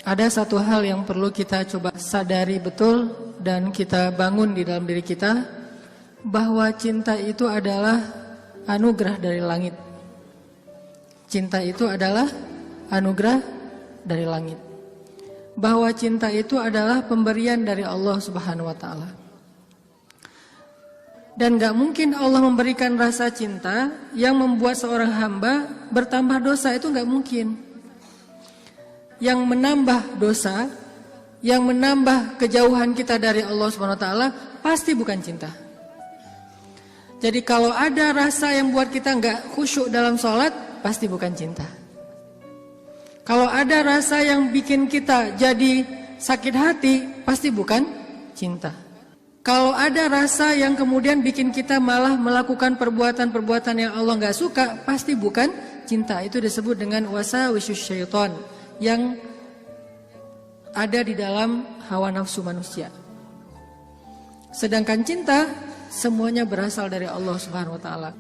Ada satu hal yang perlu kita coba sadari betul dan kita bangun di dalam diri kita, bahwa cinta itu adalah anugerah dari langit. Cinta itu adalah anugerah dari langit. Bahwa cinta itu adalah pemberian dari Allah Subhanahu wa taala. Dan gak mungkin Allah memberikan rasa cinta yang membuat seorang hamba bertambah dosa, itu gak mungkin. Yang menambah dosa, yang menambah kejauhan kita dari Allah Subhanahu wa taala pasti bukan cinta. Jadi kalau ada rasa yang buat kita gak khusyuk dalam sholat, pasti bukan cinta. Kalau ada rasa yang bikin kita jadi sakit hati, pasti bukan cinta. Kalau ada rasa yang kemudian bikin kita malah melakukan perbuatan-perbuatan yang Allah gak suka, pasti bukan cinta. Itu disebut dengan wasawisyus syaitan, yang ada di dalam hawa nafsu manusia. Sedangkan cinta semuanya berasal dari Allah Subhanahu wa taala.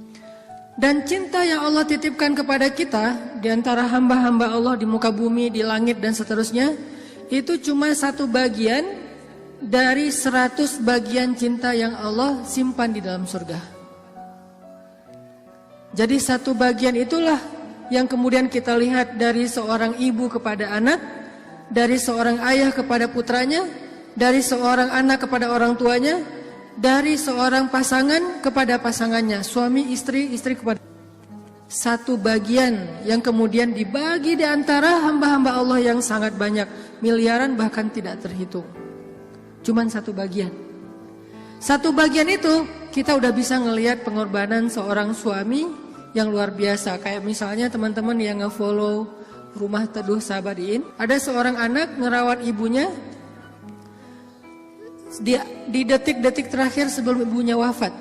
Dan cinta yang Allah titipkan kepada kita di antara hamba-hamba Allah di muka bumi, di langit dan seterusnya, itu cuma satu bagian dari 100 bagian cinta yang Allah simpan di dalam surga. Jadi satu bagian itulah yang kemudian kita lihat dari seorang ibu kepada anak, dari seorang ayah kepada putranya, dari seorang anak kepada orang tuanya, dari seorang pasangan kepada pasangannya, suami istri, istri kepada. Satu bagian yang kemudian dibagi di antara hamba-hamba Allah yang sangat banyak, miliaran bahkan tidak terhitung. Cuman satu bagian. Satu bagian itu kita udah bisa ngelihat pengorbanan seorang suami yang luar biasa. Kayak misalnya teman-teman yang nge-follow Rumah Teduh Sabadiin, ada seorang anak ngerawat ibunya di detik-detik terakhir sebelum ibunya wafat.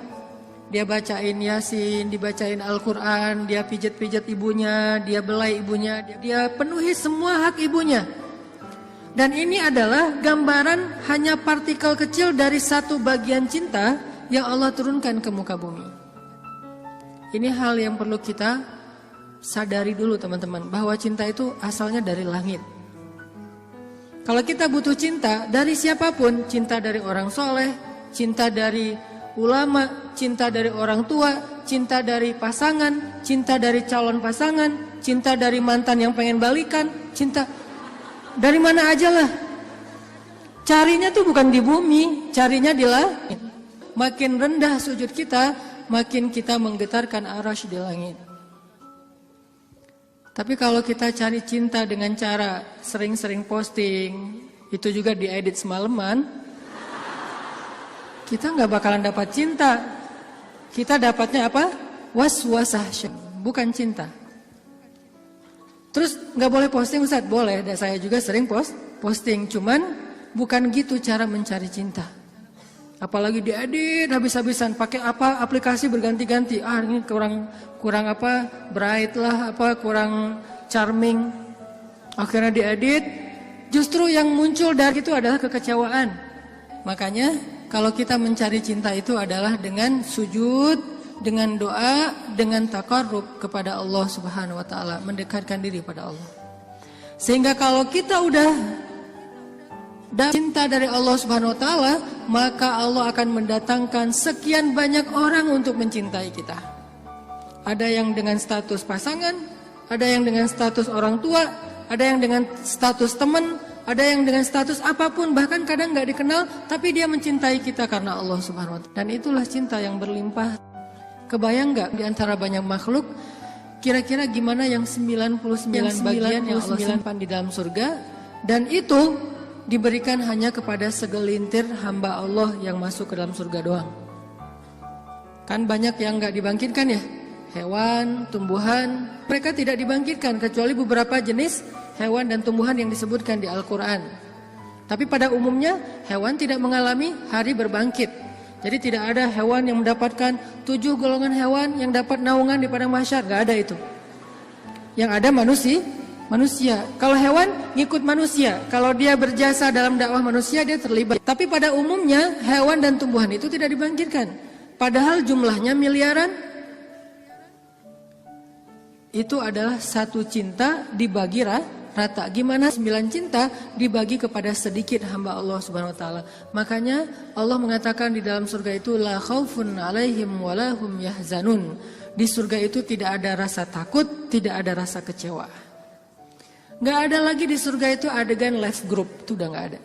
Dia bacain Yasin, dibacain Al-Quran, dia pijat-pijat ibunya, dia belai ibunya, dia penuhi semua hak ibunya. Dan ini adalah gambaran hanya partikel kecil dari satu bagian cinta yang Allah turunkan ke muka bumi. Ini hal yang perlu kita sadari dulu teman-teman, bahwa cinta itu asalnya dari langit. Kalau kita butuh cinta dari siapapun, cinta dari orang soleh, cinta dari ulama, cinta dari orang tua, cinta dari pasangan, cinta dari calon pasangan, cinta dari mantan yang pengen balikan, cinta dari mana aja lah. Carinya tuh bukan di bumi, carinya di langit. Makin rendah sujud kita, makin kita menggetarkan arasy di langit. Tapi kalau kita cari cinta dengan cara sering-sering posting, itu juga diedit semalaman, kita nggak bakalan dapat cinta. Kita dapatnya apa? Was-wasah, bukan cinta. Terus nggak boleh posting Ustaz? Boleh, dan saya juga sering posting. Cuman bukan gitu cara mencari cinta. Apalagi diedit habis-habisan, pakai apa aplikasi berganti-ganti. Ini kurang apa bright lah, apa kurang charming. Akhirnya diedit. Justru yang muncul dari itu adalah kekecewaan. Makanya kalau kita mencari cinta itu adalah dengan sujud, dengan doa, dengan taqarrub kepada Allah Subhanahu wa taala, mendekatkan diri pada Allah. Sehingga kalau kita udah cinta dari Allah Subhanahu wa taala, maka Allah akan mendatangkan sekian banyak orang untuk mencintai kita. Ada yang dengan status pasangan, ada yang dengan status orang tua, ada yang dengan status teman, ada yang dengan status apapun, bahkan kadang gak dikenal, tapi dia mencintai kita karena Allah Subhanahu wa taala. Dan itulah cinta yang berlimpah. Kebayang gak di antara banyak makhluk, kira-kira gimana yang 99 bagian yang Allah simpan di dalam surga, dan itu diberikan hanya kepada segelintir hamba Allah yang masuk ke dalam surga doang. Kan banyak yang gak dibangkitkan ya, hewan, tumbuhan, mereka tidak dibangkitkan kecuali beberapa jenis hewan dan tumbuhan yang disebutkan di Al-Quran. Tapi pada umumnya hewan tidak mengalami hari berbangkit. Jadi tidak ada hewan yang mendapatkan 7 golongan hewan yang dapat naungan di padang mahsyar, gak ada itu. Yang ada manusia. Kalau hewan ngikut manusia, kalau dia berjasa dalam dakwah manusia dia terlibat. Tapi pada umumnya hewan dan tumbuhan itu tidak dibangkitkan. Padahal jumlahnya miliaran. Itu adalah satu cinta dibagi rata. Gimana 9 cinta dibagi kepada sedikit hamba Allah Subhanahu wa taala. Makanya Allah mengatakan di dalam surga itu la khaufun 'alaihim wa lahum yahzanun. Di surga itu tidak ada rasa takut, tidak ada rasa kecewa. Gak ada lagi di surga itu adegan live group, itu udah gak ada.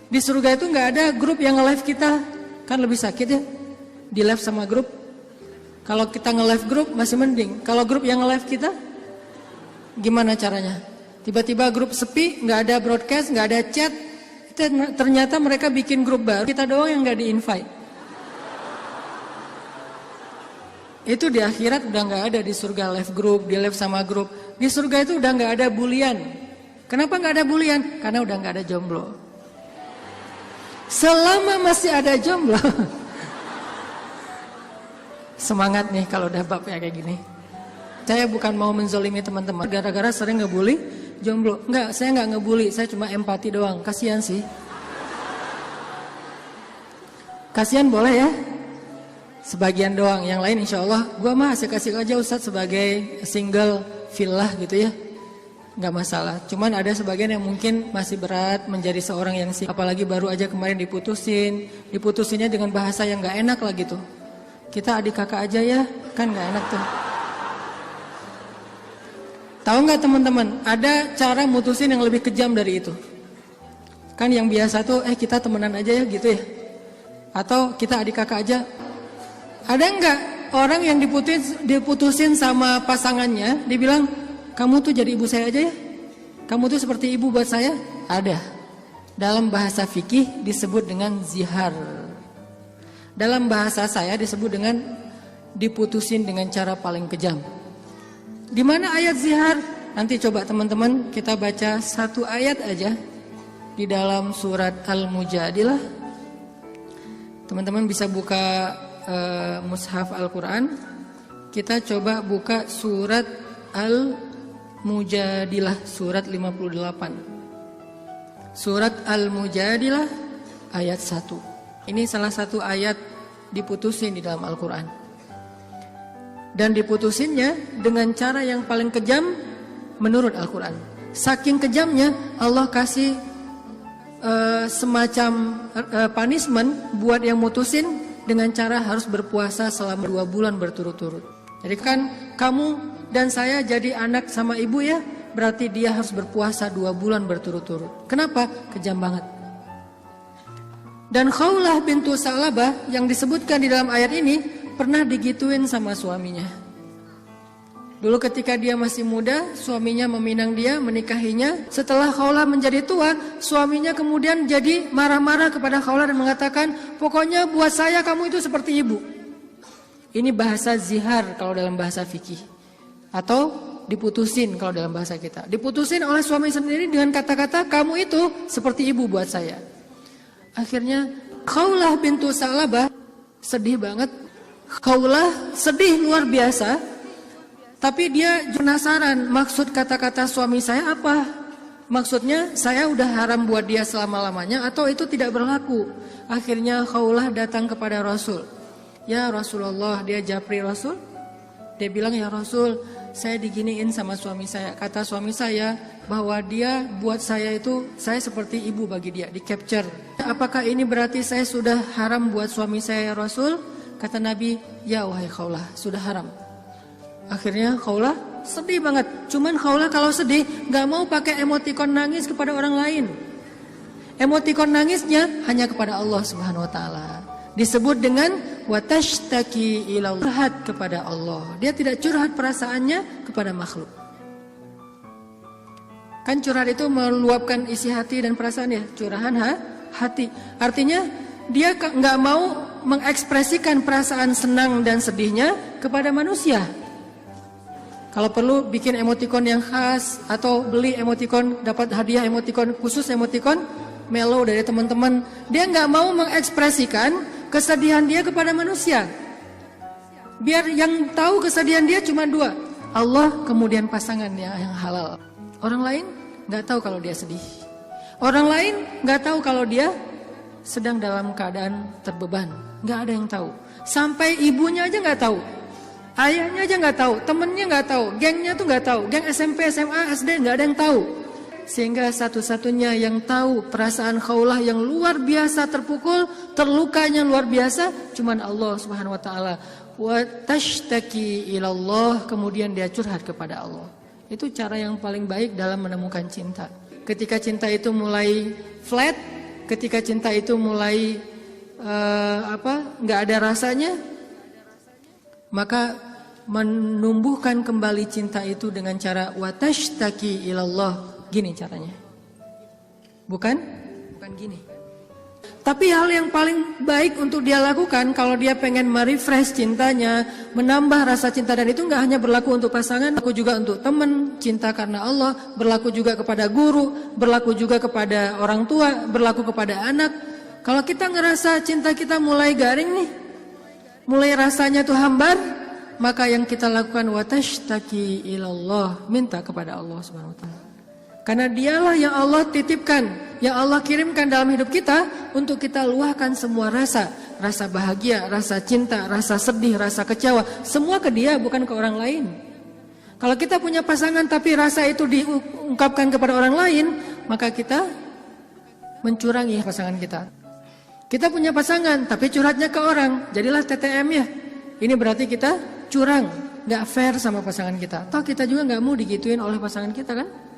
Di surga itu gak ada grup yang nge-live kita, kan lebih sakit ya, di live sama grup. Kalau kita nge-live grup masih mending, kalau grup yang nge-live kita, gimana caranya? Tiba-tiba grup sepi, gak ada broadcast, gak ada chat, ternyata mereka bikin grup baru, kita doang yang gak di-invite. Itu di akhirat udah gak ada di surga live group, di live sama grup. Di surga itu udah gak ada bulian. Kenapa gak ada bulian? Karena udah gak ada jomblo. Selama masih ada jomblo, semangat nih kalau udah bab ya kayak gini. Saya bukan mau menzolimi teman-teman gara-gara sering ngebully jomblo. Enggak, saya nggak ngebully, saya cuma empati doang. Kasihan sih. Kasihan boleh ya. Sebagian doang, yang lain insya Allah gue mah asik-asik aja Ustadz sebagai single villah gitu ya, nggak masalah. Cuman ada sebagian yang mungkin masih berat menjadi seorang yang sih, apalagi baru aja kemarin diputusinnya dengan bahasa yang nggak enak lah gitu. Kita adik kakak aja ya, kan nggak enak tuh. Tahu nggak teman-teman, ada cara mutusin yang lebih kejam dari itu. Kan yang biasa tuh, kita temenan aja ya gitu ya, atau kita adik kakak aja. Ada nggak orang yang diputusin sama pasangannya, dibilang kamu tuh jadi ibu saya aja ya, kamu tuh seperti ibu buat saya? Ada. Dalam bahasa fikih disebut dengan zihar. Dalam bahasa saya disebut dengan diputusin dengan cara paling kejam. Di mana ayat zihar? Nanti coba teman-teman kita baca satu ayat aja di dalam surat Al-Mujadilah. Teman-teman bisa buka mushaf Al-Quran. Kita coba buka surat Al-Mujadilah, surat 58. Surat Al-Mujadilah ayat 1. Ini salah satu ayat diputusin di dalam Al-Quran. Dan diputusinnya dengan cara yang paling kejam menurut Al-Quran. Saking kejamnya Allah kasih semacam punishment buat yang mutusin, dengan cara harus berpuasa selama 2 bulan berturut-turut. Jadi kan kamu dan saya jadi anak sama ibu ya, berarti dia harus berpuasa 2 bulan berturut-turut. Kenapa? Kejam banget. Dan Khawlah bintu Sa'labah yang disebutkan di dalam ayat ini pernah digituin sama suaminya. Dulu ketika dia masih muda, suaminya meminang dia, menikahinya. Setelah Khawlah menjadi tua, suaminya kemudian jadi marah-marah kepada Khawlah dan mengatakan, pokoknya buat saya kamu itu seperti ibu. Ini bahasa zihar kalau dalam bahasa fikih. Atau diputusin kalau dalam bahasa kita. Diputusin oleh suami sendiri dengan kata-kata, kamu itu seperti ibu buat saya. Akhirnya Khawlah bintu Sa'labah sedih banget. Khawlah sedih luar biasa. Tapi dia penasaran, maksud kata-kata suami saya apa? Maksudnya saya udah haram buat dia selama-lamanya atau itu tidak berlaku? Akhirnya Khawlah datang kepada Rasul. Ya Rasulullah, dia japri Rasul. Dia bilang, ya Rasul, saya diginiin sama suami saya. Kata suami saya bahwa dia buat saya itu, saya seperti ibu bagi dia, di capture. Apakah ini berarti saya sudah haram buat suami saya ya Rasul? Kata Nabi, ya wahai Khawlah, sudah haram. Akhirnya Khawlah sedih banget. Cuman Khawlah kalau sedih gak mau pakai emotikon nangis kepada orang lain. Emotikon nangisnya hanya kepada Allah Subhanahu wa taala. Disebut dengan watashtaki ilallah, curhat kepada Allah. Dia tidak curhat perasaannya kepada makhluk. Kan curhat itu meluapkan isi hati dan perasaan ya, curahan hati. Artinya dia gak mau mengekspresikan perasaan senang dan sedihnya kepada manusia. Kalau perlu bikin emotikon yang khas atau beli emotikon, dapat hadiah emotikon khusus, emotikon mellow dari teman-teman. Dia nggak mau mengekspresikan kesedihan dia kepada manusia. Biar yang tahu kesedihan dia cuma 2, Allah kemudian pasangannya yang halal. Orang lain nggak tahu kalau dia sedih. Orang lain nggak tahu kalau dia sedang dalam keadaan terbeban. Nggak ada yang tahu. Sampai ibunya aja nggak tahu. Ayahnya aja nggak tahu, temennya nggak tahu, gengnya tuh nggak tahu, geng SMP, SMA, SD nggak ada yang tahu. Sehingga satu-satunya yang tahu perasaan Khawlah yang luar biasa terpukul, terlukanya luar biasa, cuman Allah Subhanahu wa taala. Wa tashtaki ilallah, kemudian dia curhat kepada Allah. Itu cara yang paling baik dalam menemukan cinta. Ketika cinta itu mulai flat, ketika cinta itu mulai nggak ada rasanya, maka menumbuhkan kembali cinta itu dengan cara wa tashtaki ilallah. Gini caranya. Bukan gini. Tapi hal yang paling baik untuk dia lakukan kalau dia pengen merefresh cintanya, menambah rasa cinta, dan itu nggak hanya berlaku untuk pasangan, berlaku juga untuk teman, cinta karena Allah, berlaku juga kepada guru, berlaku juga kepada orang tua, berlaku kepada anak. Kalau kita ngerasa cinta kita mulai garing nih, mulai rasanya tuh hambar, maka yang kita lakukan watashtaki ilallah, minta kepada Allah Subhanahu wa taala. Karena dialah yang Allah titipkan, yang Allah kirimkan dalam hidup kita untuk kita luahkan semua rasa bahagia, rasa cinta, rasa sedih, rasa kecewa, semua ke dia, bukan ke orang lain. Kalau kita punya pasangan tapi rasa itu diungkapkan kepada orang lain, maka kita mencurangi pasangan kita. Kita punya pasangan tapi curhatnya ke orang, jadilah TTM ya. Ini berarti kita curang, gak fair sama pasangan kita. Toh kita juga gak mau digituin oleh pasangan kita kan.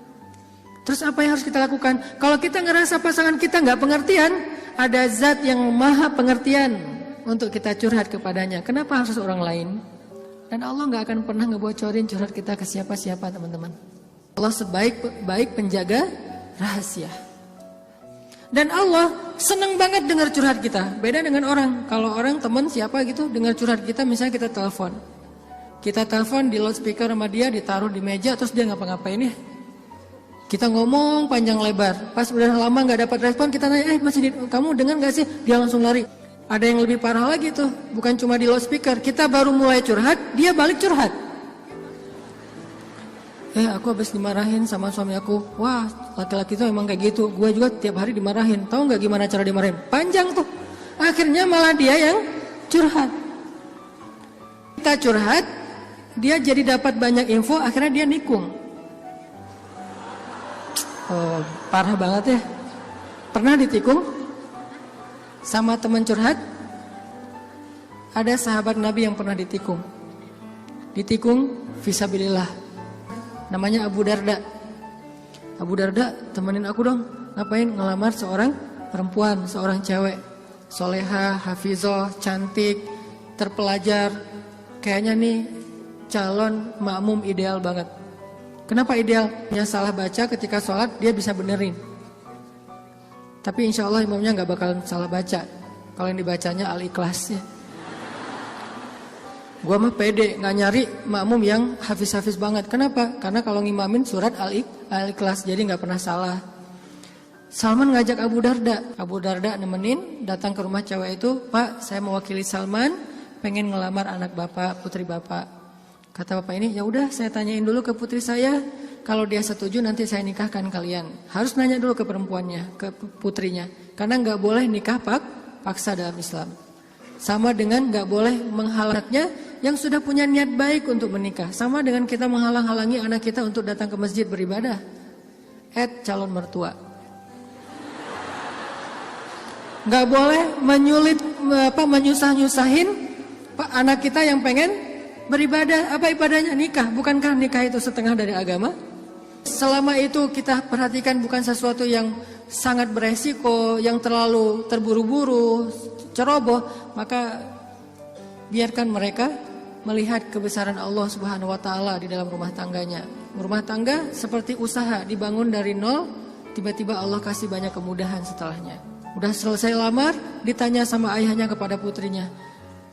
Terus apa yang harus kita lakukan? Kalau kita ngerasa pasangan kita gak pengertian, ada zat yang maha pengertian untuk kita curhat kepadanya. Kenapa harus orang lain? Dan Allah gak akan pernah ngebocorin curhat kita ke siapa-siapa, teman-teman. Allah sebaik-baik penjaga rahasia. Dan Allah senang banget dengar curhat kita. Beda dengan orang. Kalau orang teman siapa gitu dengar curhat kita, misalnya kita telepon. Kita telepon di loudspeaker sama dia, ditaruh di meja, terus dia ngapa-ngapain ya. Kita ngomong panjang lebar. Pas udah lama gak dapat respon, kita nanya, kamu dengar gak sih? Dia langsung lari. Ada yang lebih parah lagi tuh. Bukan cuma di loudspeaker. Kita baru mulai curhat, dia balik curhat. Aku habis dimarahin sama suami aku. Wah, laki-laki itu emang kayak gitu. Gue juga tiap hari dimarahin. Tahu nggak gimana cara dimarahin? Panjang tuh. Akhirnya malah dia yang curhat. Kita curhat, dia jadi dapat banyak info. Akhirnya dia nikung. Oh, parah banget ya. Pernah ditikung sama teman curhat? Ada sahabat Nabi yang pernah ditikung. Ditikung fisabilillah. Namanya Abu Darda. Abu Darda, temenin aku dong. Ngapain? Ngelamar seorang perempuan, seorang cewek. Soleha, hafizah, cantik, terpelajar. Kayaknya nih calon makmum ideal banget. Kenapa ideal? Yang salah baca ketika sholat dia bisa benerin. Tapi insya Allah imamnya gak bakal salah baca. Kalau yang dibacanya Al-Ikhlas ya. Gua mah pede gak nyari makmum yang hafiz-hafiz banget. Kenapa? Karena kalau ngimamin surat Al-Ikhlas jadi gak pernah salah. Salman ngajak Abu Darda. Abu Darda nemenin datang ke rumah cewek itu. Pak, saya mewakili Salman, pengen ngelamar anak bapak, putri bapak. Kata bapak ini, ya udah saya tanyain dulu ke putri saya. Kalau dia setuju nanti saya nikahkan kalian. Harus nanya dulu ke perempuannya, ke putrinya. Karena gak boleh nikah paksa dalam Islam. Sama dengan gak boleh menghalangnya yang sudah punya niat baik untuk menikah. Sama dengan kita menghalang-halangi anak kita untuk datang ke masjid beribadah. Calon mertua. Gak boleh menyusah-nyusahin anak kita yang pengen beribadah. Apa ibadahnya? Nikah. Bukankah nikah itu setengah dari agama? Selama itu kita perhatikan bukan sesuatu yang sangat beresiko, yang terlalu terburu-buru, ceroboh, maka biarkan mereka melihat kebesaran Allah Subhanahu wa taala di dalam rumah tangganya. Rumah tangga seperti usaha dibangun dari nol, tiba-tiba Allah kasih banyak kemudahan setelahnya. Udah selesai lamar, ditanya sama ayahnya kepada putrinya.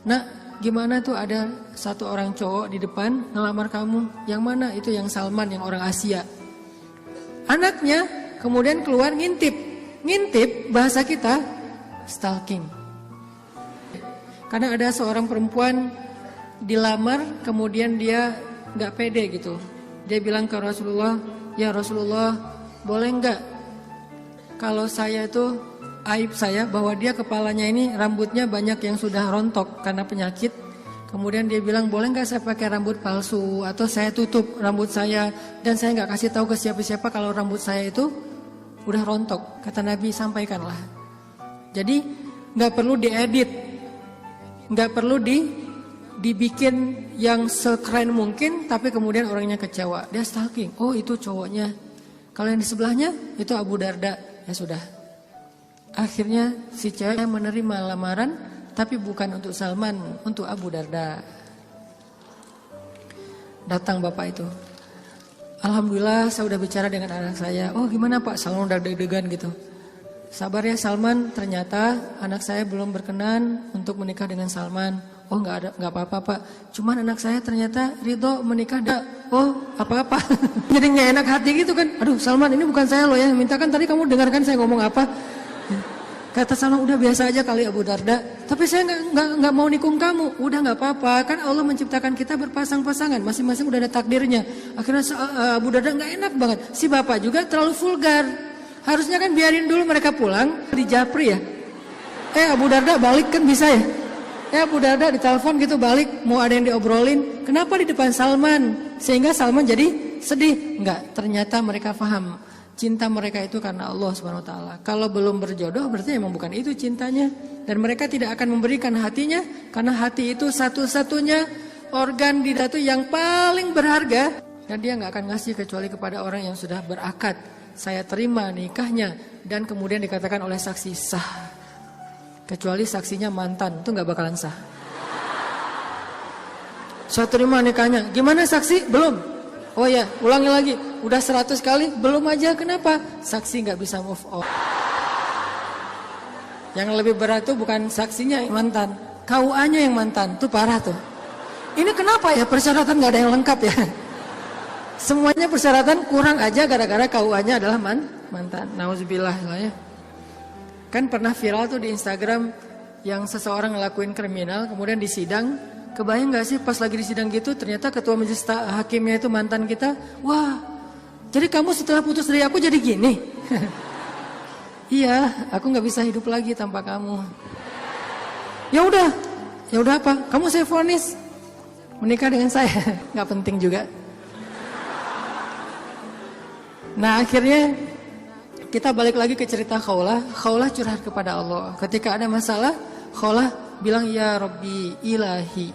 Nak, gimana tuh ada satu orang cowok di depan ngelamar kamu? Yang mana? Itu yang Salman, yang orang Asia. Anaknya kemudian keluar ngintip. Ngintip bahasa kita stalking. Karena ada seorang perempuan dilamar, kemudian dia gak pede gitu. Dia bilang ke Rasulullah, ya Rasulullah, boleh gak kalau saya itu aib saya bahwa dia kepalanya ini rambutnya banyak yang sudah rontok karena penyakit, Kemudian dia bilang, boleh nggak saya pakai rambut palsu atau saya tutup rambut saya dan saya nggak kasih tahu ke siapa-siapa kalau rambut saya itu udah rontok. Kata Nabi, sampaikanlah. Jadi nggak perlu diedit, nggak perlu dibikin yang sekeren mungkin, tapi kemudian orangnya kecewa. Dia stalking, oh itu cowoknya. Kalau yang di sebelahnya itu Abu Darda, ya sudah. Akhirnya si cewek menerima lamaran, tapi bukan untuk Salman, untuk Abu Darda. Datang bapak itu. Alhamdulillah saya udah bicara dengan anak saya. Oh gimana Pak, Salman udah deg-degan gitu. Sabar ya Salman, ternyata anak saya belum berkenan untuk menikah dengan Salman. Oh nggak apa-apa Pak. Cuman anak saya ternyata ridho menikah. Oh apa-apa. Jadi nggak enak hati gitu kan. Aduh Salman, ini bukan saya loh ya. Minta kan tadi kamu dengarkan saya ngomong apa. Kata Salman, udah biasa aja kali Abu Darda. Tapi saya nggak mau nikung kamu. Udah nggak apa-apa. Kan Allah menciptakan kita berpasang-pasangan. Masing-masing udah ada takdirnya. Akhirnya Abu Darda nggak enak banget. Si bapak juga terlalu vulgar. Harusnya kan biarin dulu mereka pulang di Japri ya. Abu Darda balik kan bisa ya. Abu Darda ditelepon gitu balik. Mau ada yang diobrolin. Kenapa di depan Salman? Sehingga Salman jadi sedih. Enggak, ternyata mereka paham. Cinta mereka itu karena Allah SWT. Kalau belum berjodoh berarti memang bukan itu cintanya. Dan mereka tidak akan memberikan hatinya. Karena hati itu satu-satunya organ di datu yang paling berharga. Dan dia gak akan ngasih kecuali kepada orang yang sudah berakad. Saya terima nikahnya. Dan kemudian dikatakan oleh saksi sah. Kecuali saksinya mantan, itu gak bakalan sah. Saya terima nikahnya. Gimana saksi? Belum. Oh ya, ulangi lagi. Udah 100 kali, belum aja. Kenapa? Saksi gak bisa move on. Yang lebih berat tuh bukan saksinya yang mantan, KUA-nya yang mantan. Tuh parah tuh. Ini kenapa ya persyaratan gak ada yang lengkap ya? Semuanya persyaratan kurang aja gara-gara KUA-nya adalah mantan. Nauzubillah lah ya. Kan pernah viral tuh di Instagram yang seseorang ngelakuin kriminal kemudian disidang. Kebayang gak sih pas lagi di sidang gitu ternyata ketua majelis hakimnya itu mantan kita. Wah, jadi kamu setelah putus dari aku jadi gini? Iya, aku gak bisa hidup lagi tanpa kamu. Ya udah apa? Kamu saya vonis menikah dengan saya. Gak penting juga. Nah akhirnya kita balik lagi ke cerita Khawlah. Khawlah curhat kepada Allah. Ketika ada masalah, Khawlah bilang, ya Rabbi ilahi.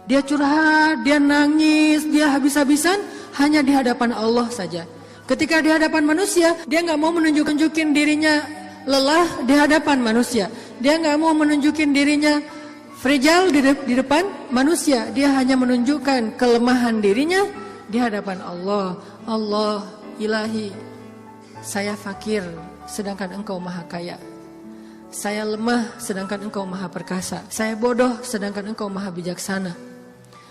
Dia curhat, dia nangis, dia habis-habisan hanya di hadapan Allah saja. Ketika di hadapan manusia, dia gak mau menunjukin dirinya lelah di hadapan manusia. Dia gak mau menunjukin dirinya fragile di depan manusia. Dia hanya menunjukkan kelemahan dirinya di hadapan Allah. Allah ilahi, saya fakir sedangkan engkau maha kaya. Saya lemah sedangkan engkau maha perkasa. Saya bodoh sedangkan engkau maha bijaksana.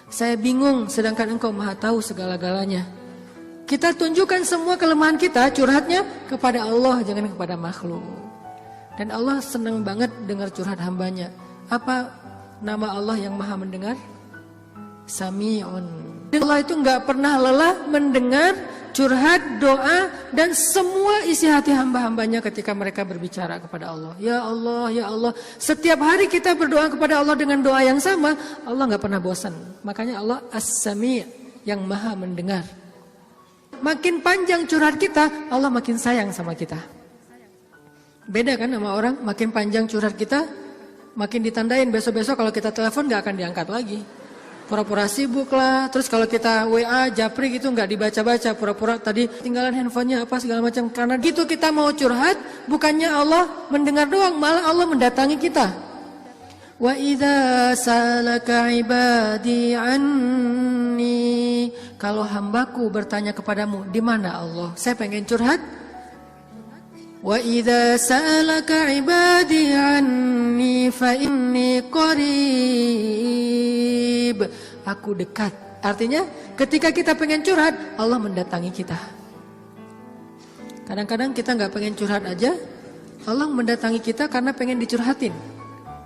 Saya bingung sedangkan engkau maha tahu segala-galanya. Kita tunjukkan semua kelemahan kita, curhatnya kepada Allah, jangan kepada makhluk. Dan Allah senang banget dengar curhat hambanya. Apa nama Allah yang maha mendengar? Sami'un. Allah itu gak pernah lelah mendengar curhat, doa, dan semua isi hati hamba-hambanya ketika mereka berbicara kepada Allah. Ya Allah, ya Allah. Setiap hari kita berdoa kepada Allah dengan doa yang sama, Allah gak pernah bosan. Makanya Allah As-Sami' yang maha mendengar. Makin panjang curhat kita, Allah makin sayang sama kita. Beda kan sama orang, makin panjang curhat kita, makin ditandain besok-besok kalau kita telepon gak akan diangkat lagi. Pura-pura sibuk lah. Terus kalau kita WA, japri gitu nggak dibaca-baca. Pura-pura tadi tinggalan handphonenya apa segala macam. Karena gitu kita mau curhat, bukannya Allah mendengar doang, malah Allah mendatangi kita. Wa idza salaka ibadi anni. Kalau hambaku bertanya kepadamu, di mana Allah? Saya pengen curhat. Wa idza salaka ibadi anni fa inni qarib. Aku dekat. Artinya ketika kita pengen curhat, Allah mendatangi kita. Kadang-kadang kita gak pengen curhat aja, Allah mendatangi kita karena pengen dicurhatin.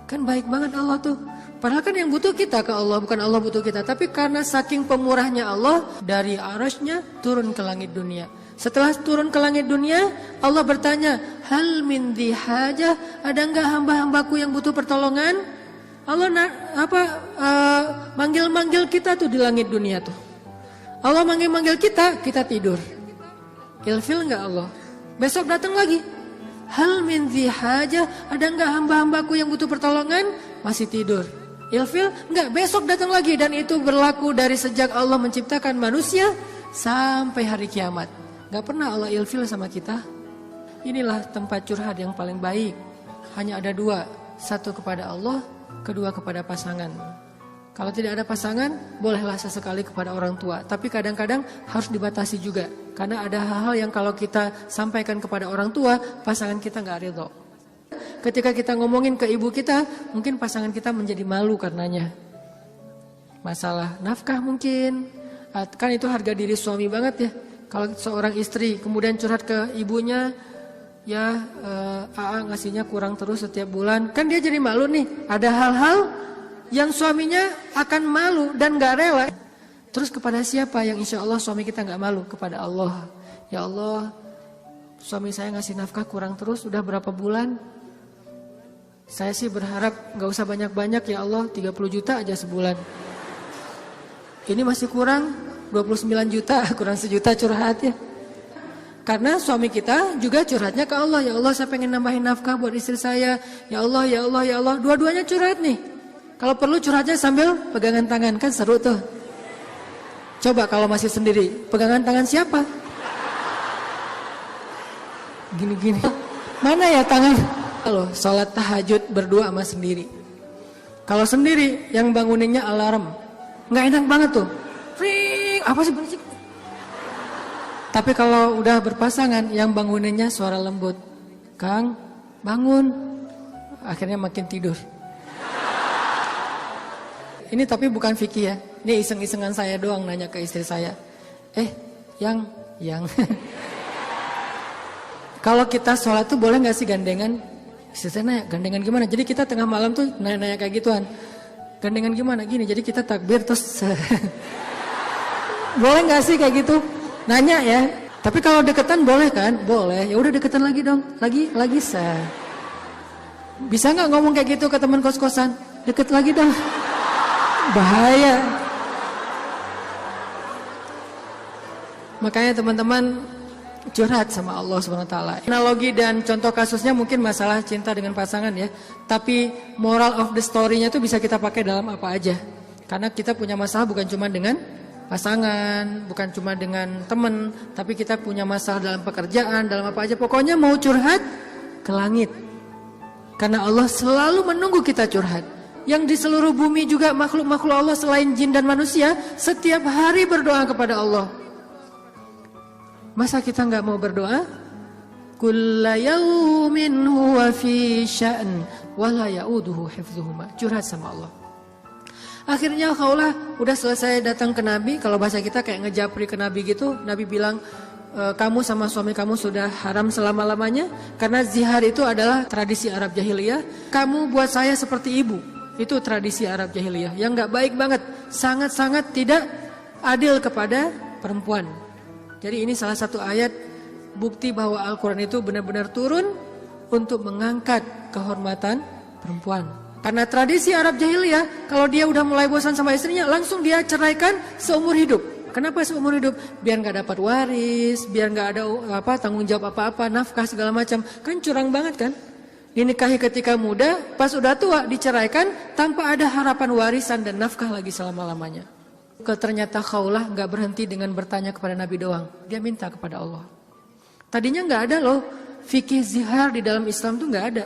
Kan baik banget Allah tuh. Padahal kan yang butuh kita ke Allah, bukan Allah butuh kita. Tapi karena saking pemurahnya Allah, dari arasnya turun ke langit dunia. Setelah turun ke langit dunia, Allah bertanya, hal min dhi hajah, ada enggak hamba-hambaku yang butuh pertolongan? Allah manggil-manggil kita tuh di langit dunia tuh. Allah manggil-manggil kita, kita tidur. Ilfil enggak Allah? Besok datang lagi. Hal min dzi hajah, ada enggak hamba-hambaku yang butuh pertolongan? Masih tidur. Ilfil enggak, besok datang lagi, dan itu berlaku dari sejak Allah menciptakan manusia sampai hari kiamat. Enggak pernah Allah ilfil sama kita. Inilah tempat curhat yang paling baik. Hanya ada dua, satu kepada Allah, kedua kepada pasangan. Kalau tidak ada pasangan, bolehlah sesekali kepada orang tua. Tapi kadang-kadang harus dibatasi juga. Karena ada hal-hal yang kalau kita sampaikan kepada orang tua, pasangan kita nggak ridho. Ketika kita ngomongin ke ibu kita, mungkin pasangan kita menjadi malu karenanya. Masalah nafkah mungkin. Kan itu harga diri suami banget ya. Kalau seorang istri kemudian curhat ke ibunya, ya AA ngasihnya kurang terus setiap bulan. Kan dia jadi malu nih. Ada hal-hal yang suaminya akan malu dan gak rela. Terus kepada siapa yang insya Allah suami kita gak malu? Kepada Allah. Ya Allah, suami saya ngasih nafkah kurang terus udah berapa bulan. Saya sih berharap gak usah banyak-banyak ya Allah, 30 juta aja sebulan. Ini masih kurang 29 juta, kurang 1 juta curhat ya. Karena suami kita juga curhatnya ke Allah. Ya Allah, saya pengen nambahin nafkah buat istri saya. Ya Allah, ya Allah, ya Allah. Dua-duanya curhat nih. Kalau perlu curhatnya sambil pegangan tangan, kan seru tuh. Coba kalau masih sendiri, pegangan tangan siapa? Gini-gini. Mana ya tangan? Kalau sholat tahajud berdua sama sendiri. Kalau sendiri, yang banguninnya alarm. Nggak enak banget tuh. Ring, apa sih berisik? Tapi kalau udah berpasangan, yang banguninnya suara lembut. Kang, bangun. Akhirnya makin tidur. Ini tapi bukan fikih ya. Ini iseng-isengan saya doang nanya ke istri saya. Yang. Kalau kita sholat tuh boleh gak sih gandengan? Istri saya nanya, gandengan gimana? Jadi kita tengah malam tuh nanya-nanya kayak gituan. Gandengan gimana? Gini, jadi kita takbir terus. Boleh gak sih kayak gitu? Nanya ya. Tapi kalau deketan boleh kan? Boleh. Ya udah deketan lagi dong. Lagi sah. Bisa gak ngomong kayak gitu ke teman kos-kosan? Deket lagi dong. Bahaya. Makanya teman-teman curhat sama Allah SWT. Analogi dan contoh kasusnya mungkin masalah cinta dengan pasangan ya. Tapi moral of the story-nya itu bisa kita pakai dalam apa aja. Karena kita punya masalah bukan cuma dengan pasangan, bukan cuma dengan teman, tapi kita punya masalah dalam pekerjaan, dalam apa aja. Pokoknya mau curhat ke langit. Karena Allah selalu menunggu kita curhat. Yang di seluruh bumi juga makhluk-makhluk Allah selain jin dan manusia setiap hari berdoa kepada Allah. Masa kita nggak mau berdoa? Kulla yaumin huwa fi sya'n wa la ya'uduhu hifdzuhuma. Curhat sama Allah. Akhirnya Khawlah udah selesai datang ke Nabi. Kalau bahasa kita kayak ngejapri ke Nabi gitu. Nabi bilang, kamu sama suami kamu sudah haram selama-lamanya. Karena zihar itu adalah tradisi Arab jahiliyah. Kamu buat saya seperti ibu. Itu tradisi Arab jahiliyah yang gak baik banget. Sangat-sangat tidak adil kepada perempuan. Jadi ini salah satu ayat bukti bahwa Al-Quran itu benar-benar turun untuk mengangkat kehormatan perempuan. Karena tradisi Arab jahiliyah, kalau dia udah mulai bosan sama istrinya, langsung dia ceraikan seumur hidup. Kenapa seumur hidup? Biar gak dapat waris, biar gak ada tanggung jawab apa-apa, nafkah segala macam. Kan curang banget kan? Dinikahi ketika muda, pas udah tua diceraikan tanpa ada harapan warisan dan nafkah lagi selama-lamanya. Ternyata Khawlah gak berhenti dengan bertanya kepada Nabi doang. Dia minta kepada Allah. Tadinya gak ada loh fikih zihar di dalam Islam tuh gak ada.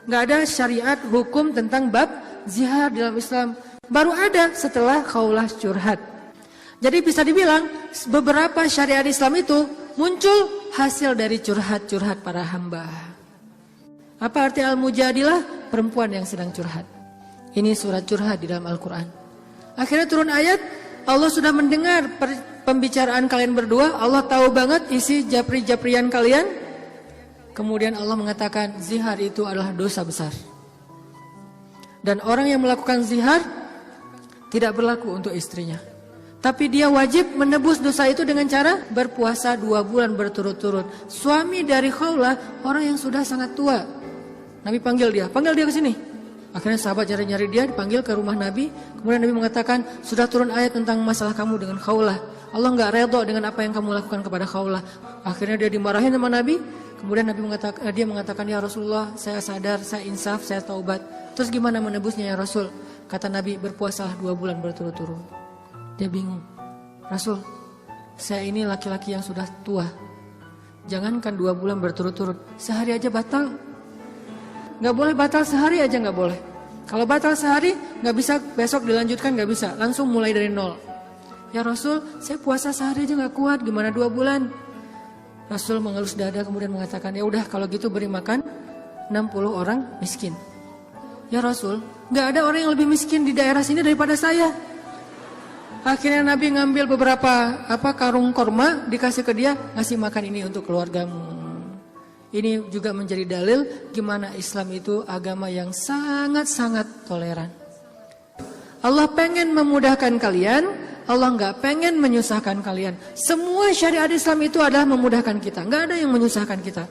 Gak ada syariat hukum tentang bab zihar di dalam Islam. Baru ada setelah Khawlah curhat. Jadi bisa dibilang beberapa syariat Islam itu muncul hasil dari curhat-curhat para hamba. Apa arti Al-Mujadilah? Perempuan yang sedang curhat. Ini surat curhat di dalam Al-Quran. Akhirnya turun ayat, Allah sudah mendengar pembicaraan kalian berdua. Allah tahu banget isi japri-japrian kalian. Kemudian Allah mengatakan, zihar itu adalah dosa besar. Dan orang yang melakukan zihar tidak berlaku untuk istrinya. Tapi dia wajib menebus dosa itu dengan cara berpuasa 2 bulan berturut-turut. Suami dari Khawlah, orang yang sudah sangat tua. Nabi panggil dia ke sini. Akhirnya sahabat nyari-nyari dia, dipanggil ke rumah Nabi. Kemudian Nabi mengatakan, sudah turun ayat tentang masalah kamu dengan Khawlah. Allah nggak redha dengan apa yang kamu lakukan kepada Khawlah. Akhirnya dia dimarahin sama Nabi. Kemudian Nabi mengatakan, ya Rasulullah, saya sadar, saya insaf, saya taubat. Terus gimana menebusnya ya Rasul? Kata Nabi, berpuasalah 2 bulan berturut-turut. Dia bingung. Rasul, saya ini laki-laki yang sudah tua. Jangankan 2 bulan berturut-turut, sehari aja batal. Gak boleh batal sehari aja, gak boleh. Kalau batal sehari, gak bisa besok dilanjutkan, gak bisa. Langsung mulai dari nol. Ya Rasul, saya puasa sehari aja gak kuat, gimana 2 bulan? Rasul mengelus dada kemudian mengatakan, ya udah kalau gitu beri makan 60 orang miskin. Ya Rasul, gak ada orang yang lebih miskin di daerah sini daripada saya. Akhirnya Nabi ngambil beberapa karung korma, dikasih ke dia, ngasih makan ini untuk keluargamu. Ini juga menjadi dalil gimana Islam itu agama yang sangat-sangat toleran. Allah pengen memudahkan kalian, Allah nggak pengen menyusahkan kalian. Semua syariat Islam itu adalah memudahkan kita, nggak ada yang menyusahkan kita.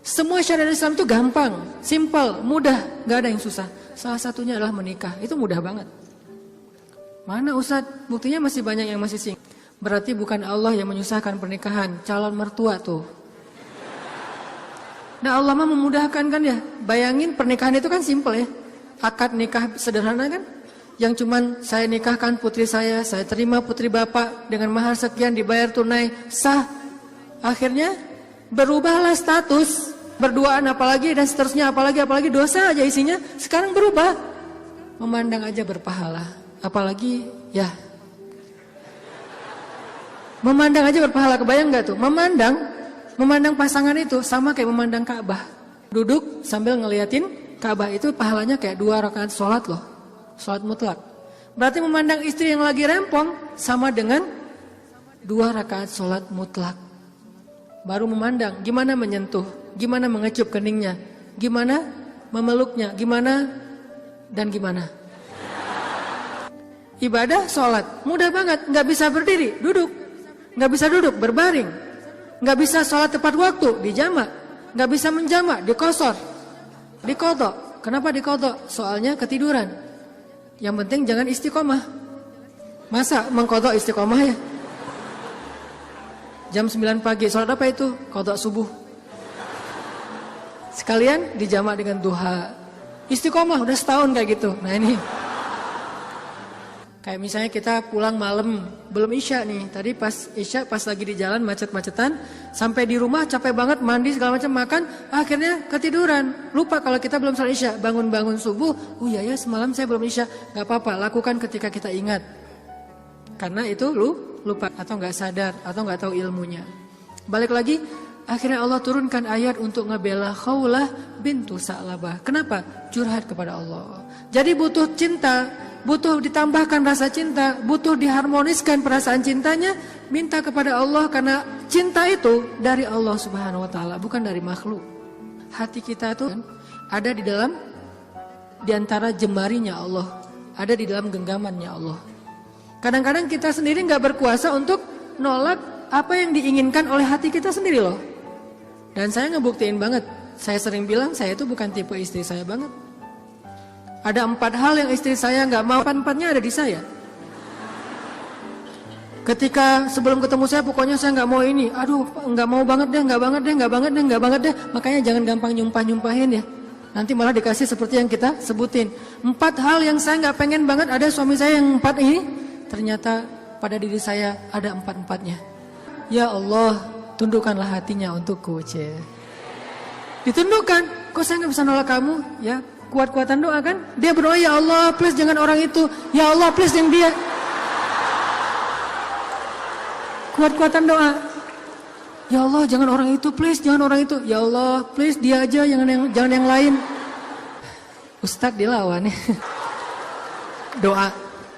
Semua syariat Islam itu gampang, simple, mudah, nggak ada yang susah. Salah satunya adalah menikah, itu mudah banget. Mana Ustadz? Buktinya masih banyak yang masih single. Berarti bukan Allah yang menyusahkan pernikahan, calon mertua tuh. Nah Allah mah memudahkan kan ya. Bayangin pernikahan itu kan simple ya. Akad nikah sederhana kan. Yang cuman saya nikahkan putri saya terima putri bapak dengan mahar sekian dibayar tunai, sah. Akhirnya berubahlah status, berduaan apalagi dan seterusnya apalagi dosa aja isinya. Sekarang berubah. Memandang aja berpahala. Apalagi ya. Memandang aja berpahala, kebayang gak tuh? Memandang pasangan itu sama kayak memandang Ka'bah. Duduk sambil ngeliatin Ka'bah itu pahalanya kayak 2 rakaat sholat loh. Sholat mutlak. Berarti memandang istri yang lagi rempong sama dengan 2 rakaat sholat mutlak. Baru memandang gimana menyentuh, gimana mengecup keningnya, gimana memeluknya, gimana dan gimana. Ibadah sholat mudah banget, gak bisa berdiri, duduk. Gak bisa duduk, berbaring. Gak bisa sholat tepat waktu, dijamak. Gak bisa menjamak, dikosor, dikodok. Kenapa dikodok? Soalnya ketiduran. Yang penting jangan istiqomah. Masa mengkodok istiqomah ya? Jam 9 pagi, sholat apa itu? Kodok subuh. Sekalian dijamak dengan duha. Istiqomah, udah setahun kayak gitu. Nah ini kayak misalnya kita pulang malam, belum isya nih. Tadi pas isya, pas lagi di jalan macet-macetan, sampai di rumah capek banget, mandi segala macam, makan, akhirnya ketiduran. Lupa kalau kita belum salat isya, bangun-bangun subuh, oh iya ya semalam saya belum isya. Gak apa-apa, lakukan ketika kita ingat. Karena itu lupa atau gak sadar atau gak tahu ilmunya. Balik lagi, akhirnya Allah turunkan ayat untuk ngebela Khawlah bintu Sa'labah. Kenapa? Curhat kepada Allah. Jadi butuh cinta, butuh ditambahkan rasa cinta, butuh diharmoniskan perasaan cintanya, minta kepada Allah karena cinta itu dari Allah Subhanahu wa taala, bukan dari makhluk. Hati kita itu ada di antara jemarinya Allah, ada di dalam genggamannya Allah. Kadang-kadang kita sendiri nggak berkuasa untuk nolak apa yang diinginkan oleh hati kita sendiri loh. Dan saya ngebuktiin banget, saya sering bilang saya itu bukan tipe istri saya banget. Ada 4 hal yang istri saya nggak mau, 4-4-nya ada di saya. Ketika sebelum ketemu saya, pokoknya saya nggak mau ini. Aduh, nggak mau banget deh, nggak banget deh. Makanya jangan gampang nyumpahin ya. Nanti malah dikasih seperti yang kita sebutin. 4 hal yang saya nggak pengen banget ada suami saya yang 4 ini. Ternyata pada diri saya ada 4-4-nya. Ya Allah, tundukkanlah hatinya untukku, Ditundukkan. Kok saya nggak bisa nolak kamu? Ya. Kuat-kuatan doa kan? Dia berdoa, ya Allah please jangan orang itu. Ya Allah please yang dia. Kuat-kuatan doa. Ya Allah jangan orang itu please, jangan orang itu. Ya Allah please dia aja, jangan yang lain. Ustadz dilawan ya. Doa.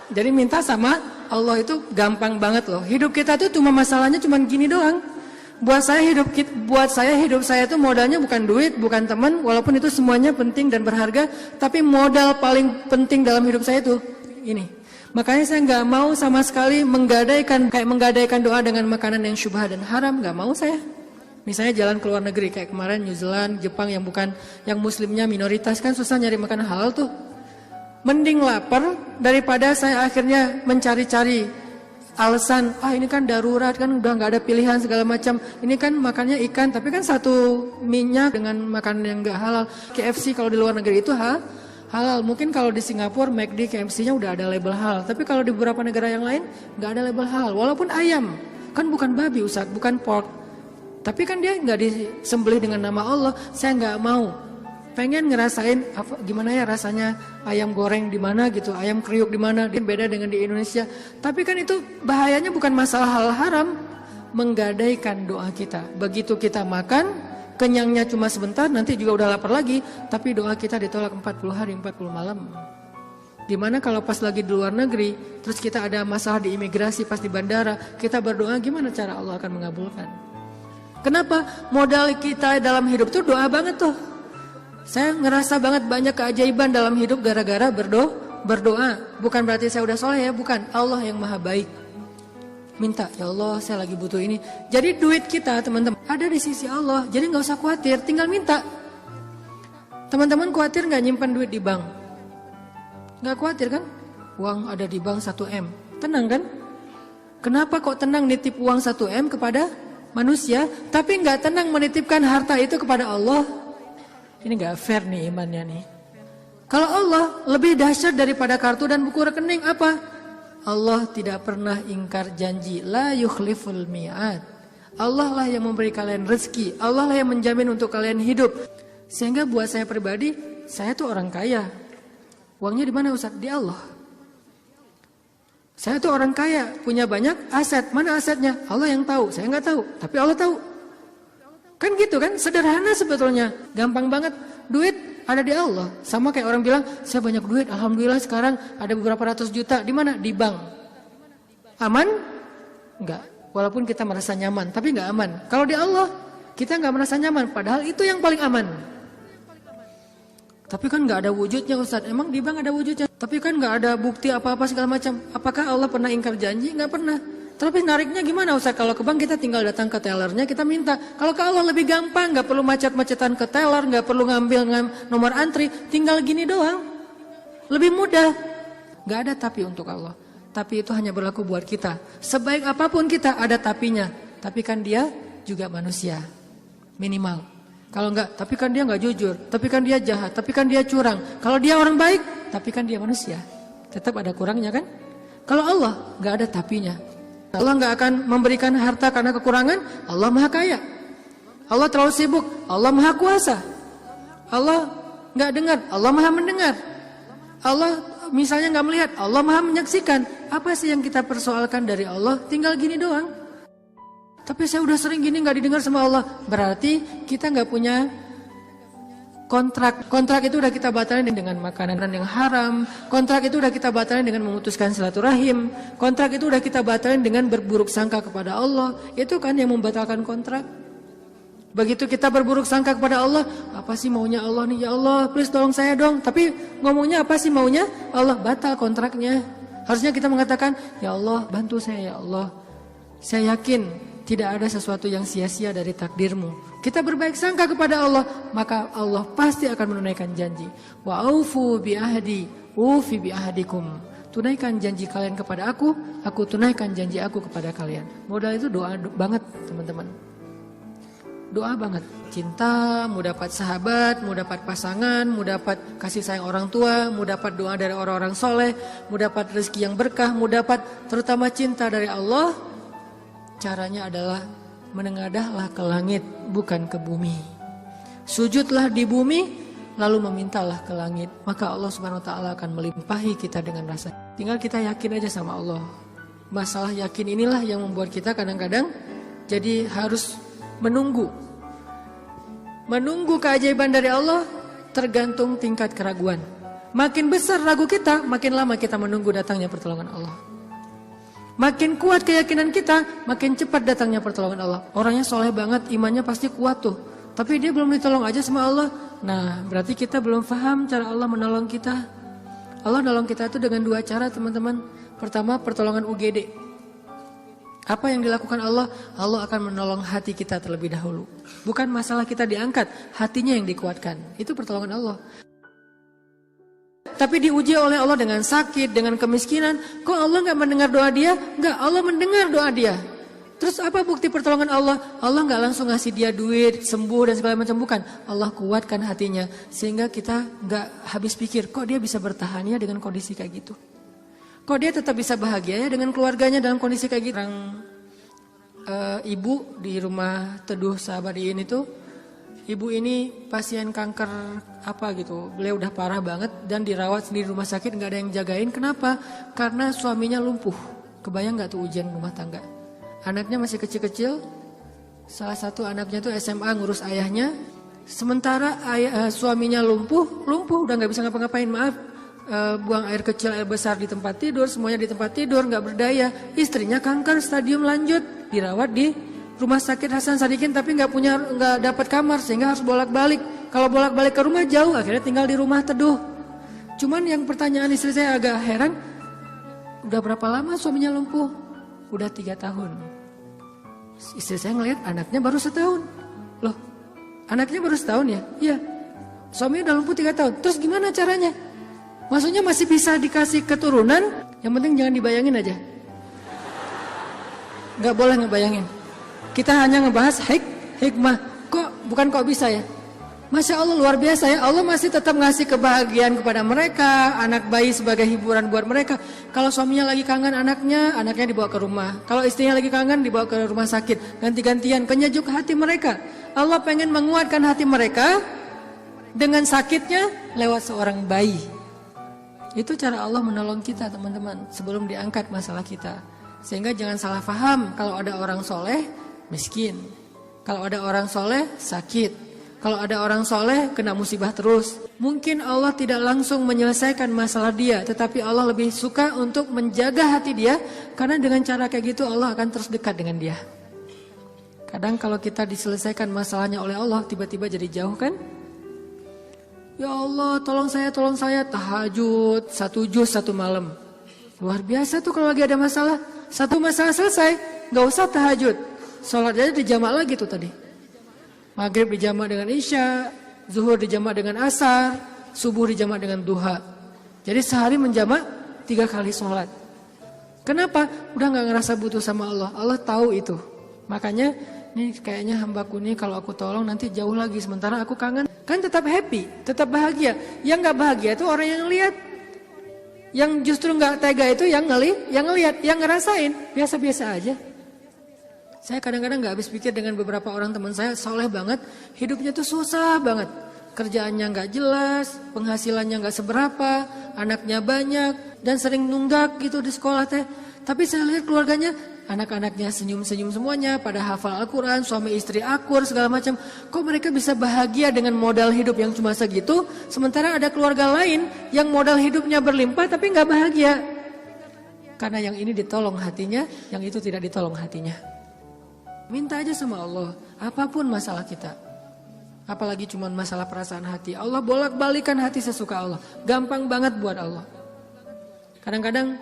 Jadi minta sama Allah itu gampang banget loh. Hidup kita tuh cuma masalahnya cuma gini doang. Buat saya hidup saya itu modalnya bukan duit, bukan teman, walaupun itu semuanya penting dan berharga, tapi modal paling penting dalam hidup saya itu ini. Makanya saya nggak mau sama sekali menggadaikan doa dengan makanan yang syubhat dan haram, nggak mau saya. Misalnya jalan ke luar negeri kayak kemarin New Zealand, Jepang yang bukan yang muslimnya minoritas kan susah nyari makan halal tuh. Mending lapar daripada saya akhirnya mencari-cari alasan, ini kan darurat kan udah nggak ada pilihan segala macam. Ini kan makannya ikan tapi kan satu minyak dengan makanan yang nggak halal. KFC kalau di luar negeri itu halal. Mungkin kalau di Singapura McD KFC-nya udah ada label halal. Tapi kalau di beberapa negara yang lain nggak ada label halal. Walaupun ayam kan bukan babi Ustaz, bukan pork. Tapi kan dia nggak disembelih dengan nama Allah. Saya nggak mau. Pengen ngerasain gimana ya rasanya ayam goreng di mana gitu, ayam kriuk di mana, beda dengan di Indonesia. Tapi kan itu bahayanya bukan masalah hal haram, menggadaikan doa kita. Begitu kita makan, kenyangnya cuma sebentar, nanti juga udah lapar lagi, tapi doa kita ditolak 40 hari 40 malam. Dimana kalau pas lagi di luar negeri, terus kita ada masalah di imigrasi pas di bandara, kita berdoa gimana cara Allah akan mengabulkan? Kenapa? Modal kita dalam hidup tuh doa banget tuh. Saya ngerasa banget banyak keajaiban dalam hidup gara-gara berdoa. Bukan berarti saya udah soleh ya, bukan. Allah yang maha baik. Minta, ya Allah saya lagi butuh ini. Jadi duit kita teman-teman ada di sisi Allah. Jadi gak usah khawatir, tinggal minta. Teman-teman khawatir gak nyimpan duit di bank? Gak khawatir kan? Uang ada di bank 1M. Tenang kan? Kenapa kok tenang nitip uang 1M kepada manusia, tapi gak tenang menitipkan harta itu kepada Allah? Ini gak fair nih imannya nih. Kalau Allah lebih dahsyat daripada kartu dan buku rekening apa? Allah tidak pernah ingkar janji. La yukhliful mi'ad. Allah lah yang memberi kalian rezeki. Allah lah yang menjamin untuk kalian hidup. Sehingga buat saya pribadi, saya tuh orang kaya. Uangnya di mana Ustaz? Di Allah. Saya tuh orang kaya, punya banyak aset. Mana asetnya? Allah yang tahu. Saya nggak tahu, tapi Allah tahu. Kan gitu kan, sederhana sebetulnya, gampang banget. Duit ada di Allah. Sama kayak orang bilang, saya banyak duit, alhamdulillah sekarang ada beberapa ratus juta. Di mana? Di bank. Aman? Enggak. Walaupun kita merasa nyaman, tapi enggak aman. Kalau di Allah, kita enggak merasa nyaman, padahal itu yang paling aman. Tapi kan enggak ada wujudnya Ustaz. Emang di bank ada wujudnya? Tapi kan enggak ada bukti apa-apa segala macam. Apakah Allah pernah ingkar janji? Enggak pernah. Tapi nariknya gimana Ustaz? Kalau ke bank kita tinggal datang ke tellernya, kita minta. Kalau ke Allah lebih gampang, gak perlu macet-macetan ke teller, gak perlu ngambil nomor antri, tinggal gini doang. Lebih mudah. Gak ada tapi untuk Allah. Tapi itu hanya berlaku buat kita. Sebaik apapun kita ada tapinya. Tapi kan dia juga manusia. Minimal. Kalau enggak, tapi kan dia gak jujur. Tapi kan dia jahat. Tapi kan dia curang. Kalau dia orang baik, tapi kan dia manusia. Tetap ada kurangnya kan? Kalau Allah gak ada tapinya. Allah nggak akan memberikan harta karena kekurangan. Allah maha kaya. Allah terlalu sibuk. Allah maha kuasa. Allah nggak dengar. Allah maha mendengar. Allah misalnya nggak melihat. Allah maha menyaksikan. Apa sih yang kita persoalkan dari Allah? Tinggal gini doang. Tapi saya udah sering gini nggak didengar sama Allah. Berarti kita nggak punya kontrak. Kontrak itu udah kita batalin dengan makanan yang haram. Kontrak itu udah kita batalin dengan memutuskan silaturahim. Kontrak itu udah kita batalin dengan berburuk sangka kepada Allah. Itu kan yang membatalkan kontrak. Begitu kita berburuk sangka kepada Allah, apa sih maunya Allah nih? Ya Allah, please tolong saya dong. Tapi ngomongnya apa sih maunya? Allah, batal kontraknya. Harusnya kita mengatakan, ya Allah, bantu saya ya Allah. Saya yakin tidak ada sesuatu yang sia-sia dari takdirmu. Kita berbaik sangka kepada Allah, maka Allah pasti akan menunaikan janji. Wa aufu bi ahdi, ufi bi ahdikum. Tunaikan janji kalian kepada aku tunaikan janji aku kepada kalian. Modal itu doa banget, teman-teman. Doa banget. Cinta, mau dapat sahabat, mau dapat pasangan, mau dapat kasih sayang orang tua, mau dapat doa dari orang-orang soleh, mau dapat rezeki yang berkah, mau dapat terutama cinta dari Allah. Caranya adalah menengadahlah ke langit, bukan ke bumi. Sujudlah di bumi, lalu memintalah ke langit. Maka Allah Subhanahu wa ta'ala akan melimpahi kita dengan rasa. Tinggal kita yakin aja sama Allah. Masalah yakin inilah yang membuat kita kadang-kadang jadi harus menunggu. Menunggu keajaiban dari Allah tergantung tingkat keraguan. Makin besar ragu kita, makin lama kita menunggu datangnya pertolongan Allah. Makin kuat keyakinan kita, makin cepat datangnya pertolongan Allah. Orangnya soleh banget, imannya pasti kuat tuh. Tapi dia belum ditolong aja sama Allah. Nah, berarti kita belum paham cara Allah menolong kita. Allah nolong kita itu dengan dua cara, teman-teman. Pertama, pertolongan UGD. Apa yang dilakukan Allah? Allah akan menolong hati kita terlebih dahulu. Bukan masalah kita diangkat, hatinya yang dikuatkan. Itu pertolongan Allah. Tapi diuji oleh Allah dengan sakit, dengan kemiskinan. Kok Allah gak mendengar doa dia? Enggak, Allah mendengar doa dia. Terus apa bukti pertolongan Allah? Allah gak langsung ngasih dia duit, sembuh dan segala macam. Bukan, Allah kuatkan hatinya. Sehingga kita gak habis pikir, kok dia bisa bertahan ya dengan kondisi kayak gitu. Kok dia tetap bisa bahagia ya dengan keluarganya dalam kondisi kayak gitu. Ibu di rumah Teduh Sahabadiin itu, ibu ini pasien kanker apa gitu. Beliau udah parah banget dan dirawat sendiri di rumah sakit, gak ada yang jagain. Kenapa? Karena suaminya lumpuh. Kebayang gak tuh ujian rumah tangga? Anaknya masih kecil-kecil. Salah satu anaknya tuh SMA ngurus ayahnya. Sementara suaminya lumpuh udah gak bisa ngapa-ngapain, maaf. Buang air kecil, air besar di tempat tidur, semuanya di tempat tidur, gak berdaya. Istrinya kanker stadium lanjut, dirawat di Rumah Sakit Hasan Sadikin, tapi nggak dapat kamar sehingga harus bolak-balik. Kalau bolak-balik ke rumah jauh, akhirnya tinggal di rumah Teduh. Cuman yang pertanyaan istri saya agak heran, udah berapa lama suaminya lumpuh? Udah 3 tahun. Istri saya ngelihat anaknya baru 1 tahun. Loh, anaknya baru 1 tahun ya? Iya. Suaminya udah lumpuh 3 tahun. Terus gimana caranya? Maksudnya masih bisa dikasih keturunan? Yang penting jangan dibayangin aja. Gak boleh ngebayangin. Kita hanya ngebahas hikmah. Bukan kok bisa ya? Masya Allah luar biasa ya. Allah masih tetap ngasih kebahagiaan kepada mereka. Anak bayi sebagai hiburan buat mereka. Kalau suaminya lagi kangen anaknya dibawa ke rumah. Kalau istrinya lagi kangen dibawa ke rumah sakit. Ganti-gantian, penyejuk hati mereka. Allah pengen menguatkan hati mereka dengan sakitnya lewat seorang bayi. Itu cara Allah menolong kita teman-teman sebelum diangkat masalah kita. Sehingga jangan salah paham kalau ada orang soleh miskin. Kalau ada orang soleh sakit. Kalau ada orang soleh kena musibah terus. Mungkin Allah tidak langsung menyelesaikan masalah dia. Tetapi Allah lebih suka untuk menjaga hati dia. Karena dengan cara kayak gitu Allah akan terus dekat dengan dia. Kadang kalau kita diselesaikan masalahnya oleh Allah tiba-tiba jadi jauh kan? Ya Allah tolong saya tahajud 1 juz 1 malam. Luar biasa tuh kalau lagi ada masalah. 1 masalah selesai gak usah tahajud. Sholat aja dijamak lagi tuh tadi. Maghrib dijamak dengan isya, zuhur dijamak dengan asar, subuh dijamak dengan duha. Jadi sehari menjamak 3 kali sholat. Kenapa? Udah gak ngerasa butuh sama Allah. Allah tahu itu. Makanya ini kayaknya hambaku nih kalau aku tolong nanti jauh lagi. Sementara aku kangen. Kan tetap happy, tetap bahagia. Yang gak bahagia itu orang yang lihat. Yang justru gak tega itu yang ngelihat, yang ngerasain. Biasa-biasa aja. Saya kadang-kadang gak habis pikir dengan beberapa orang teman saya soleh banget. Hidupnya tuh susah banget. Kerjaannya gak jelas, penghasilannya gak seberapa, anaknya banyak, dan sering nunggak gitu di sekolah teh. Tapi saya lihat keluarganya, anak-anaknya senyum-senyum semuanya, pada hafal Al-Quran, suami istri akur, segala macam. Kok mereka bisa bahagia dengan modal hidup yang cuma segitu, sementara ada keluarga lain yang modal hidupnya berlimpah tapi gak bahagia. Karena yang ini ditolong hatinya, yang itu tidak ditolong hatinya. Minta aja sama Allah, apapun masalah kita. Apalagi cuma masalah perasaan hati. Allah bolak-balikan hati sesuka Allah. Gampang banget buat Allah. Kadang-kadang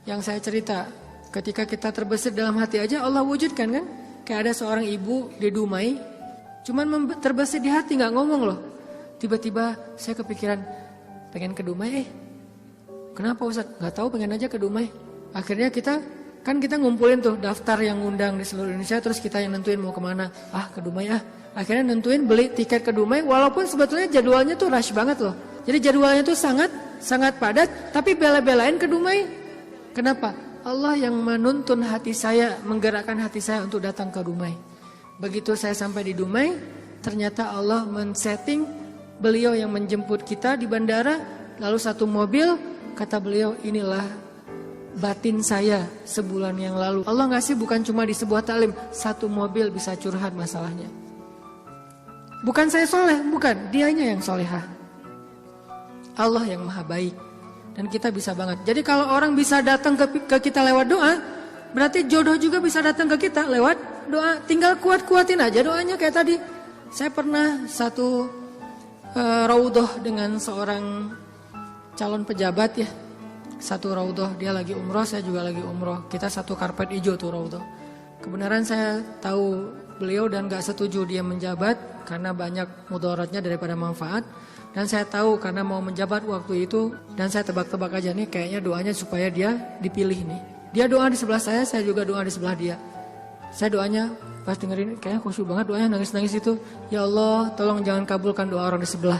yang saya cerita, ketika kita terbesit dalam hati aja Allah wujudkan kan. Kayak ada seorang ibu di Dumai, cuman terbesit di hati gak ngomong loh. Tiba-tiba saya kepikiran, pengen ke Dumai Kenapa Ustaz? Gak tahu, pengen aja ke Dumai. Akhirnya kita ngumpulin tuh daftar yang ngundang di seluruh Indonesia. Terus kita yang nentuin mau kemana. Ke Dumai Akhirnya nentuin beli tiket ke Dumai. Walaupun sebetulnya jadwalnya tuh rush banget loh. Jadi jadwalnya tuh sangat padat. Tapi bela-belain ke Dumai. Kenapa? Allah yang menuntun hati saya, menggerakkan hati saya untuk datang ke Dumai. Begitu saya sampai di Dumai, ternyata Allah men-setting beliau yang menjemput kita di bandara. Lalu satu mobil, kata beliau, inilah batin saya sebulan yang lalu. Allah ngasih bukan cuma di sebuah taklim, satu mobil bisa curhat masalahnya. Bukan saya soleh, bukan, dianya yang solehah. Allah yang maha baik. Dan kita bisa banget. Jadi kalau orang bisa datang ke kita lewat doa, berarti jodoh juga bisa datang ke kita lewat doa. Tinggal kuat-kuatin aja doanya kayak tadi. Saya pernah satu raudhah dengan seorang calon pejabat ya. satu raudhah, dia lagi umroh, saya juga lagi umroh. Kita satu karpet hijau tuh raudhah. Kebenaran saya tahu beliau dan gak setuju dia menjabat karena banyak mudaratnya daripada manfaat. Dan saya tahu karena mau menjabat waktu itu, dan saya tebak-tebak aja nih kayaknya doanya supaya dia dipilih nih. Dia doa di sebelah saya juga doa di sebelah dia. Saya doanya pas dengerin kayaknya khusyuk banget doanya, nangis-nangis itu. Ya Allah, tolong jangan kabulkan doa orang di sebelah.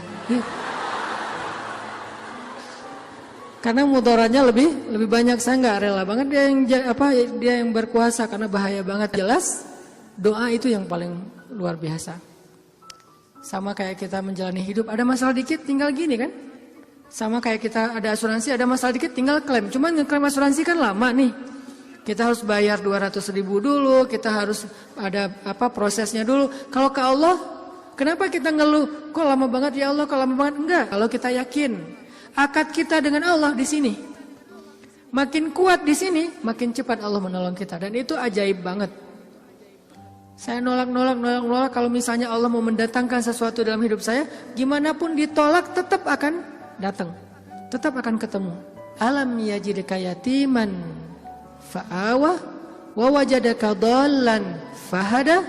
Karena mudaratnya lebih banyak, saya nggak rela banget dia yang berkuasa karena bahaya banget. Jelas doa itu yang paling luar biasa. Sama kayak kita menjalani hidup, ada masalah dikit tinggal gini kan. Sama kayak kita ada asuransi, ada masalah dikit tinggal klaim. Cuman ngeklaim asuransi kan lama nih. Kita harus bayar 200.000 dulu, kita harus ada prosesnya dulu. Kalau ke Allah, kenapa kita ngeluh? Kok lama banget ya Allah, kok lama banget? Enggak, kalau kita yakin akad kita dengan Allah di sini. Makin kuat di sini, makin cepat Allah menolong kita, dan itu ajaib banget. Saya nolak kalau misalnya Allah mau mendatangkan sesuatu dalam hidup saya, gimana pun ditolak tetap akan datang. Tetap akan ketemu. Alam yajidka yatiman fa'awa wa wajadaka dhallan fahada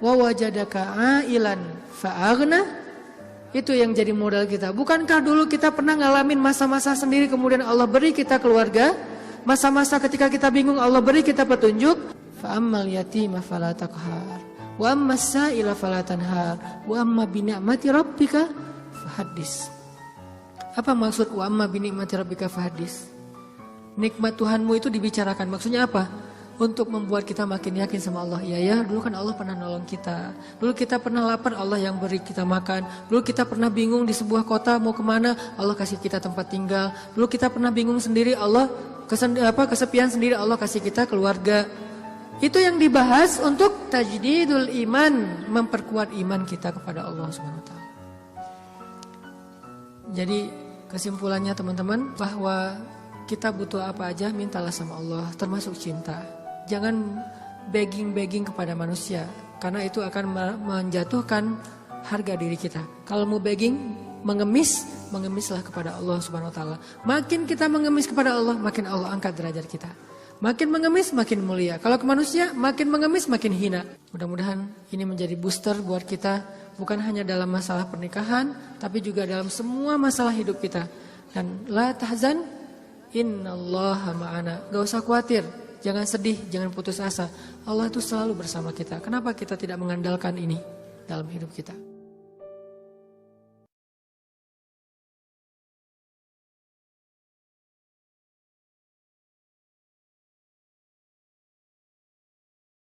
wa wajadaka ailan fa'aghna. Itu yang jadi modal kita. Bukankah dulu kita pernah ngalamin masa-masa sendiri kemudian Allah beri kita keluarga? Masa-masa ketika kita bingung Allah beri kita petunjuk. Fa'ammal yatima fala taqhar wa ammas sa'ila fala tanhar wa amma bi ni'mati rabbika fahaddis. Apa maksud wa amma bi ni'mati rabbika fahaddis? Nikmat Tuhanmu itu dibicarakan. Maksudnya apa? Untuk membuat kita makin yakin sama Allah. Ya, dulu kan Allah pernah nolong kita. Dulu kita pernah lapar, Allah yang beri kita makan. Dulu kita pernah bingung di sebuah kota mau kemana, Allah kasih kita tempat tinggal. Dulu kita pernah bingung sendiri, Allah kesepian sendiri, Allah kasih kita keluarga. Itu yang dibahas untuk tajdidul iman, memperkuat iman kita kepada Allah Subhanahu wa taala. Jadi kesimpulannya teman-teman, bahwa kita butuh apa aja mintalah sama Allah, termasuk cinta. Jangan begging kepada manusia, karena itu akan menjatuhkan harga diri kita. Kalau mau begging, mengemislah kepada Allah Subhanahu wa taala. Makin kita mengemis kepada Allah, makin Allah angkat derajat kita. Makin mengemis makin mulia. Kalau ke manusia makin mengemis makin hina. Mudah-mudahan ini menjadi booster buat kita, bukan hanya dalam masalah pernikahan, tapi juga dalam semua masalah hidup kita. Dan la tahzan, innallaha ma'ana. Gak usah khawatir, jangan sedih, jangan putus asa. Allah itu selalu bersama kita. Kenapa kita tidak mengandalkan ini dalam hidup kita?